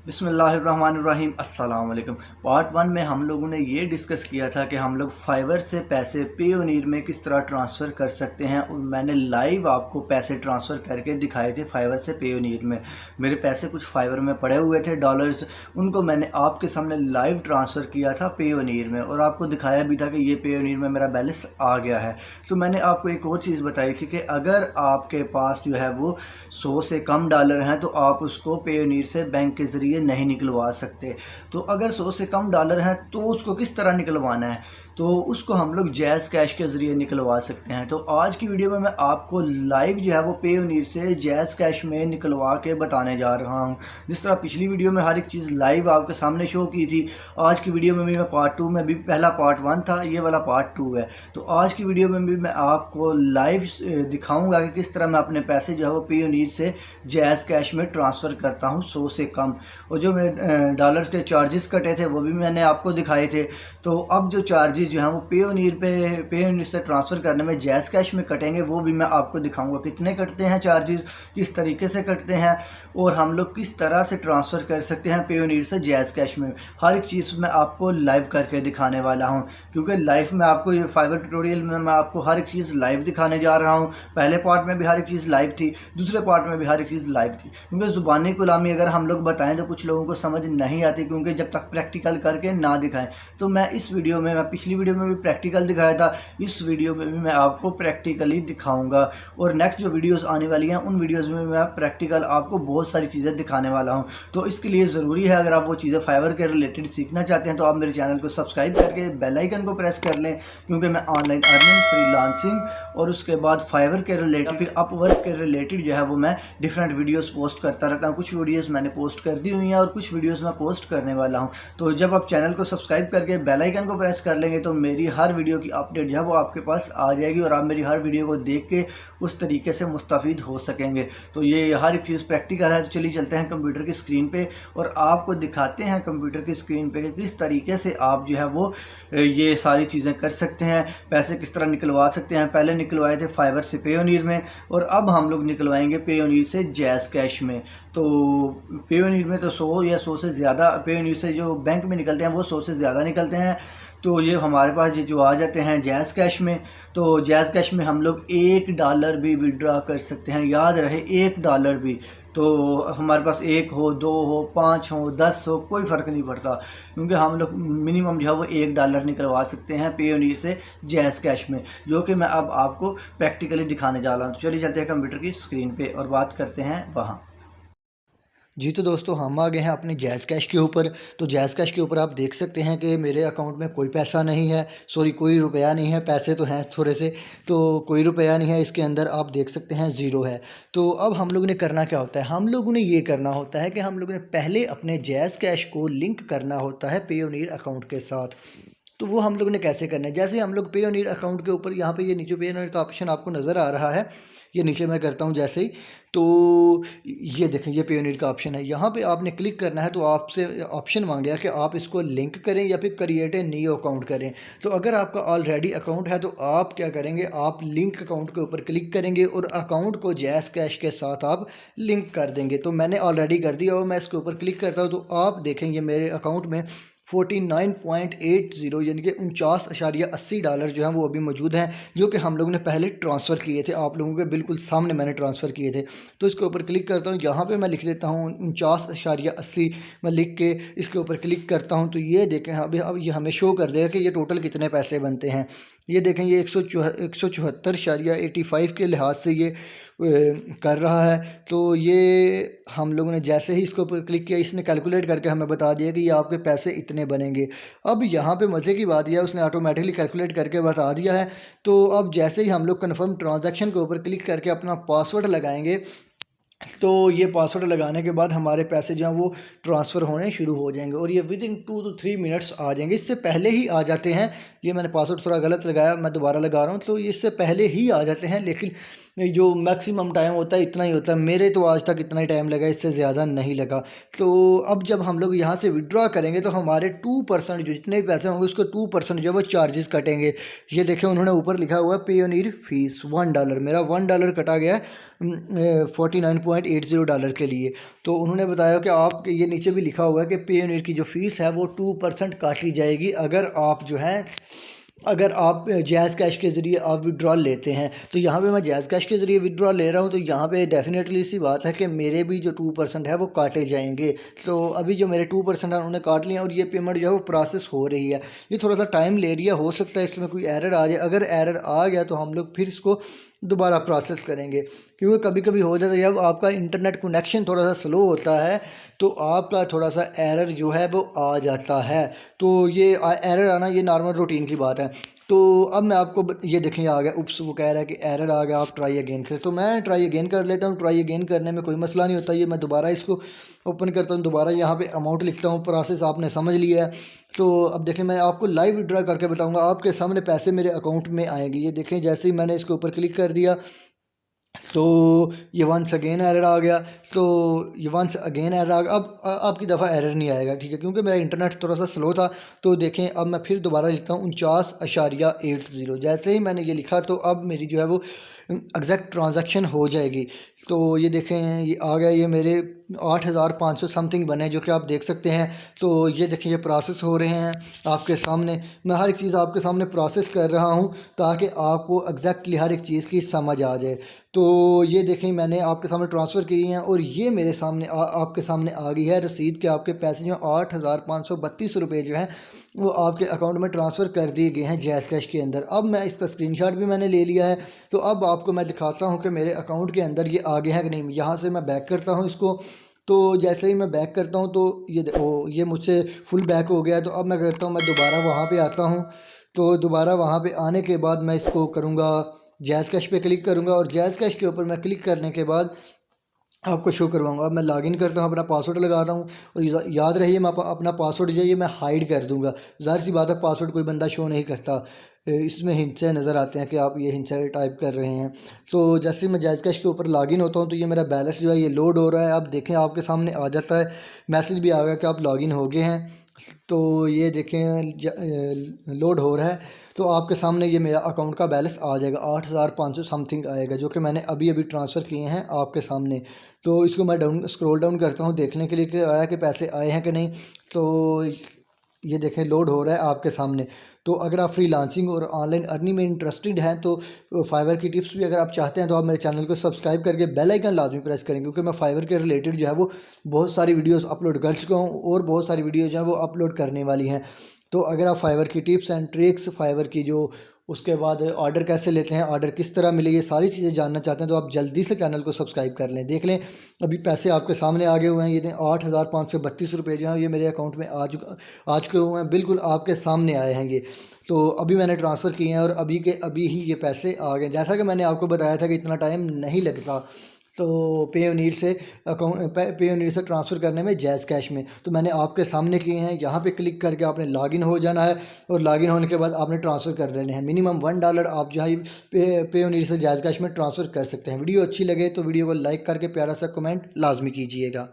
बिस्मिल्लाहिर्रहमानिर्रहीम अस्सलाम वालेकुम। पार्ट 1 में हम लोगों ने ये डिस्कस किया था कि हम लोग फाइवर से पैसे पेयोनीर में किस तरह ट्रांसफ़र कर सकते हैं, और मैंने लाइव आपको पैसे ट्रांसफ़र करके दिखाए थे फाइवर से पेयोनीर में। मेरे पैसे कुछ फाइवर में पड़े हुए थे डॉलर्स, उनको मैंने आपके सामने लाइव ट्रांसफ़र किया था पेयोनीर में, और आपको दिखाया भी था कि ये पेयोनीर में मेरा बैलेंस आ गया है। तो मैंने आपको एक और चीज़ बताई थी कि अगर आपके पास जो है वो 100 से कम डॉलर हैं तो आप उसको पेयोनीर से बैंक के ज़रिए नहीं निकलवा सकते। तो अगर 100 से कम डॉलर हैं तो उसको किस तरह निकलवाना है, तो उसको हम लोग जैज़ कैश के ज़रिए निकलवा सकते हैं। तो आज की वीडियो में मैं आपको लाइव जो है वो पेयोनीर से जैज़ कैश में निकलवा के बताने जा रहा हूं। जिस तरह पिछली वीडियो में हर एक चीज़ लाइव आपके सामने शो की थी, आज की वीडियो में भी मैं पार्ट 2 में भी, पहला पार्ट 1 था, ये वाला पार्ट 2 है। तो आज की वीडियो में भी मैं आपको लाइव दिखाऊंगा कि किस तरह मैं अपने पैसे जो है वो पेयोनीर से जैज़ कैश में ट्रांसफ़र करता हूँ 100 से कम। और जो मेरे डॉलर्स के चार्जेस कटे थे वो भी मैंने आपको दिखाए थे। तो अब जो चार्जेस जो हैं वो पेयोनीर से ट्रांसफ़र करने में जैज़ कैश में कटेंगे, वो भी मैं आपको दिखाऊंगा कितने कटते हैं चार्जेस, किस तरीके से कटते हैं, और हम लोग किस तरह से ट्रांसफ़र कर सकते हैं पेयोनीर से जैज़ कैश में। हर एक चीज़ मैं आपको लाइव करके दिखाने वाला हूं, क्योंकि लाइव में आपको ये फाइवर ट्यूटोरियल में मैं आपको हर एक चीज़ लाइव दिखाने जा रहा हूं। पहले पार्ट में भी हर एक चीज़ लाइव थी, दूसरे पार्ट में भी हर एक चीज़ लाइव थी, क्योंकि ज़ुबानी गुलामी अगर हम लोग बताएं तो कुछ लोगों को समझ नहीं आती, क्योंकि जब तक प्रैक्टिकल करके ना दिखाएं। तो मैं इस वीडियो में, मैं पिछली वीडियो में भी प्रैक्टिकल दिखाया था, इस वीडियो में भी मैं आपको प्रैक्टिकली दिखाऊंगा। और नेक्स्ट जो वीडियोस आने वाली हैं उन वीडियोस में मैं प्रैक्टिकल आपको बहुत सारी चीज़ें दिखाने वाला हूं। तो इसके लिए ज़रूरी है, अगर आप वो चीज़ें फाइवर के रिलेटेड सीखना चाहते हैं तो आप मेरे चैनल को सब्सक्राइब करके बेल आइकन को प्रेस कर लें, क्योंकि मैं ऑनलाइन अर्निंग, फ्रीलांसिंग और उसके बाद फाइवर के रिलेटेड, फिर अपवर्क के रिलेटेड जो है वो मैं डिफरेंट वीडियोस पोस्ट करता रहता हूँ। कुछ वीडियोस मैंने पोस्ट कर दी हुई हैं और कुछ वीडियोस मैं पोस्ट करने वाला हूँ। तो जब आप चैनल को सब्सक्राइब करके बेल आइकन को प्रेस कर लेंगे तो मेरी हर वीडियो की अपडेट जो है वो आपके पास आ जाएगी, और आप मेरी हर वीडियो को देख के उस तरीके से मुस्तफ़ीद हो सकेंगे। तो ये हर एक चीज़ प्रैक्टिकल है। तो चलिए चलते हैं कंप्यूटर की स्क्रीन पे और आपको दिखाते हैं कंप्यूटर की स्क्रीन पे कि किस तरीके से आप जो है वो ये सारी चीज़ें कर सकते हैं, पैसे किस तरह निकलवा सकते हैं। पहले निकलवाए थे फाइवर से पेयोनीर में, और अब हम लोग निकलवाएंगे पेयोनीर से जैज़ कैश में। तो पेयोनीर में तो 100 या 100 से ज़्यादा, पेयोनीर से जो बैंक में निकलते हैं वो 100 से ज़्यादा निकलते हैं। तो ये हमारे पास जो आ जाते हैं जैज़ कैश में। तो जैज़ कैश में हम लोग $1 भी विड्रा कर सकते हैं, याद रहे $1 भी। तो हमारे पास 1 हो, 2 हो, 5 हो, 10 हो, कोई फ़र्क नहीं पड़ता, क्योंकि हम लोग मिनिमम जो है वो $1 निकलवा सकते हैं पेयोनीर से जैज़ कैश में, जो कि मैं अब आपको प्रैक्टिकली दिखाने जा रहा हूँ। तो चलिए चलते हैं कंप्यूटर की स्क्रीन पे और बात करते हैं वहाँ। जी तो दोस्तों, हम आ गए हैं अपने जैज़ कैश के ऊपर। तो जैज़ कैश के ऊपर आप देख सकते हैं कि मेरे अकाउंट में कोई पैसा नहीं है, सॉरी कोई रुपया नहीं है। पैसे तो हैं थोड़े से, तो कोई रुपया नहीं है इसके अंदर, आप देख सकते हैं ज़ीरो है। तो अब हम लोगों ने करना क्या होता है, हम लोगों ने ये करना होता है कि हम लोगों ने पहले अपने जैज़ कैश को लिंक करना होता है पेयोनीर अकाउंट के साथ। तो वो हम लोगों ने कैसे करना है, जैसे हम लोग पेयोनीर अकाउंट के ऊपर, यहाँ पे ये नीचे पेयोनीर का ऑप्शन आपको नज़र आ रहा है, ये नीचे मैं करता हूँ जैसे ही, तो ये देखें ये पेयोनीर का ऑप्शन है। यहाँ पे आपने क्लिक करना है, तो आपसे ऑप्शन मांगेगा कि आप इसको लिंक करें या फिर क्रिएट ए न्यू अकाउंट करें। तो अगर आपका ऑलरेडी अकाउंट है तो आप क्या करेंगे, आप लिंक अकाउंट के ऊपर क्लिक करेंगे और अकाउंट को जैज़ कैश के साथ आप लिंक कर देंगे। तो मैंने ऑलरेडी कर दिया और मैं इसके ऊपर क्लिक करता हूँ, तो आप देखेंगे मेरे अकाउंट में 49.80 यानी कि $49.80 जो हैं वो अभी मौजूद हैं, जो कि हम लोगों ने पहले ट्रांसफ़र किए थे, आप लोगों के बिल्कुल सामने मैंने ट्रांसफ़र किए थे। तो इसके ऊपर क्लिक करता हूँ, यहाँ पे मैं लिख लेता हूँ 49.80, मैं लिख के इसके ऊपर क्लिक करता हूँ। तो ये देखें अभी, अब ये हमें शो कर देगा कि ये टोटल कितने पैसे बनते हैं। ये देखें ये 174.85 के लिहाज से ये कर रहा है। तो ये हम लोगों ने जैसे ही इसके ऊपर क्लिक किया, इसने कैलकुलेट करके हमें बता दिया कि ये आपके पैसे इतने बनेंगे। अब यहाँ पे मज़े की बात यह है, उसने ऑटोमेटिकली कैलकुलेट करके बता दिया है। तो अब जैसे ही हम लोग कन्फर्म ट्रांजैक्शन के ऊपर क्लिक करके अपना पासवर्ड लगाएंगे, तो ये पासवर्ड लगाने के बाद हमारे पैसे जो हैं वो ट्रांसफ़र होने शुरू हो जाएंगे, और ये विद इन 2 to 3 मिनट्स आ जाएंगे। इससे पहले ही आ जाते हैं, ये मैंने पासवर्ड थोड़ा गलत लगाया, मैं दोबारा लगा रहा हूँ, तो ये इससे पहले ही आ जाते हैं। लेकिन जो मैक्सिमम टाइम होता है इतना ही होता है। मेरे तो आज तक इतना ही टाइम लगा, इससे ज़्यादा नहीं लगा। तो अब जब हम लोग यहाँ से विड्रॉ करेंगे तो हमारे 2% जो जितने भी पैसे होंगे उसको 2% जो है वो चार्जेस कटेंगे। ये देखें उन्होंने ऊपर लिखा हुआ है पेयोनीर फीस $1, मेरा $1 कटा गया है $49.80 के लिए। तो उन्होंने बताया कि आप, ये नीचे भी लिखा हुआ है कि पेयोनीर की जो फ़ीस है वो 2% काटी जाएगी अगर आप जैज़ कैश के ज़रिए आप विड्रॉल लेते हैं। तो यहाँ पे मैं जैज़ कैश के ज़रिए विड्रॉल ले रहा हूँ, तो यहाँ पे डेफिनेटली सी बात है कि मेरे भी जो 2% है वो काटे जाएंगे। तो अभी जो मेरे 2% है उन्होंने काट लिया और ये पेमेंट जो है वो प्रोसेस हो रही है। ये थोड़ा सा टाइम ले रही है, हो सकता है इसमें कोई एरर आ जाए। अगर एरर आ गया तो हम लोग फिर इसको दोबारा प्रोसेस करेंगे, क्योंकि कभी कभी हो जाता है जब आपका इंटरनेट कनेक्शन थोड़ा सा स्लो होता है तो आपका थोड़ा सा एरर जो है वो आ जाता है। तो ये एरर आना ये नॉर्मल रूटीन की बात है। तो अब मैं आपको ये देखें आ गया, उप्स वो कह रहा है कि एरर आ गया, आप ट्राई अगेन करें। तो मैं ट्राई अगेन कर लेता हूँ। ट्राई अगेन करने में कोई मसला नहीं होता। ये मैं दोबारा इसको ओपन करता हूँ, दोबारा यहाँ पे अमाउंट लिखता हूँ। प्रोसेस आपने समझ लिया है। तो अब देखें मैं आपको लाइव विड्रॉ करके बताऊँगा, आपके सामने पैसे मेरे अकाउंट में आएंगे। ये देखें जैसे ही मैंने इसके ऊपर क्लिक कर दिया तो ये वंस अगेन एरर आ गया। तो ये वंस अगेन एरर आ गया। अब आपकी दफ़ा एरर नहीं आएगा, ठीक है, क्योंकि मेरा इंटरनेट थोड़ा सा स्लो था। तो देखें अब मैं फिर दोबारा लिखता हूँ 49.80। जैसे ही मैंने ये लिखा तो अब मेरी जो है वो एग्जैक्ट ट्रांजैक्शन हो जाएगी। तो ये देखें ये आ गया, ये मेरे 8,500 समथिंग बने जो कि आप देख सकते हैं। तो ये देखें ये प्रोसेस हो रहे हैं आपके सामने। मैं हर एक चीज़ आपके सामने प्रोसेस कर रहा हूँ ताकि आपको एग्जैक्टली हर एक चीज़ की समझ आ जाए। तो ये देखें मैंने आपके सामने ट्रांसफ़र की हैं और ये मेरे सामने आपके सामने आ गई है रसीद के आपके पैसे जो 8,532 रुपये जो हैं वो आपके अकाउंट में ट्रांसफ़र कर दिए गए हैं जैज़ कैश के अंदर। अब मैं इसका स्क्रीनशॉट भी मैंने ले लिया है। तो अब आपको मैं दिखाता हूँ कि मेरे अकाउंट के अंदर ये आ गया है कि नहीं। यहाँ से मैं बैक करता हूँ इसको। तो जैसे ही मैं बैक करता हूँ तो ये मुझसे फुल बैक हो गया है। तो अब मैं करता हूँ मैं दोबारा वहाँ पे आता हूँ। तो दोबारा वहाँ पे आने के बाद मैं इसको करूँगा जैज़ कैश पे क्लिक करूँगा और जैज़ कैश के ऊपर मैं क्लिक करने के बाद आपको शो करवाऊँगा। अब मैं लॉगिन करता हूँ, अपना पासवर्ड लगा रहा हूँ और याद रहिए मैं अपना पासवर्ड जो है ये मैं हाइड कर दूँगा। ज़ाहिर सी बात है पासवर्ड कोई बंदा शो नहीं करता, इसमें हिंसे नज़र आते हैं कि आप ये हिंसे टाइप कर रहे हैं। तो जैसे मैं जैज़ कैश के ऊपर लॉगिन होता हूँ तो ये मेरा बैलेंस जो है ये लोड हो रहा है। अब देखें आपके सामने आ जाता है, मैसेज भी आ गया कि आप लॉगिन हो गए हैं। तो ये देखें लोड हो रहा है। तो आपके सामने ये मेरा अकाउंट का बैलेंस आ जाएगा 8,500 समथिंग आएगा जो कि मैंने अभी अभी ट्रांसफ़र किए हैं आपके सामने। तो इसको मैं स्क्रॉल डाउन करता हूँ देखने के लिए कि आया कि पैसे आए हैं कि नहीं। तो ये देखें लोड हो रहा है आपके सामने। तो अगर आप फ्रीलांसिंग और ऑनलाइन अर्निंग में इंटरेस्टेड हैं तो फाइवर की टिप्स भी अगर आप चाहते हैं तो आप मेरे चैनल को सब्सक्राइब करके बेल आइकन लाजमी प्रेस करें, क्योंकि मैं फाइवर के रिलेटेड जो है वो बहुत सारी वीडियोस अपलोड कर चुका हूँ और बहुत सारी वीडियो जो है वो अपलोड करने वाली हैं। तो अगर आप फाइवर की टिप्स एंड ट्रिक्स, फाइवर की जो उसके बाद ऑर्डर कैसे लेते हैं, ऑर्डर किस तरह मिले, ये सारी चीज़ें जानना चाहते हैं तो आप जल्दी से चैनल को सब्सक्राइब कर लें। देख लें अभी पैसे आपके सामने आ गए हुए हैं। ये 8,532 रुपये जो हैं ये मेरे अकाउंट में आ चुके हुए हैं, बिल्कुल आपके सामने आए हैं ये। तो अभी मैंने ट्रांसफ़र किए हैं और अभी के अभी ही ये पैसे आ गए। जैसा कि मैंने आपको बताया था कि इतना टाइम नहीं लगता तो पेयोनीर से ट्रांसफ़र करने में जैज़ कैश में। तो मैंने आपके सामने किए हैं, यहाँ पे क्लिक करके आपने लॉगिन हो जाना है और लॉगिन होने के बाद आपने ट्रांसफ़र कर लेने हैं। मिनिमम $1 आप जो है पेयोनीर से जैज़ कैश में ट्रांसफ़र कर सकते हैं। वीडियो अच्छी लगे तो वीडियो को लाइक करके प्यारा सा कमेंट लाजमी कीजिएगा।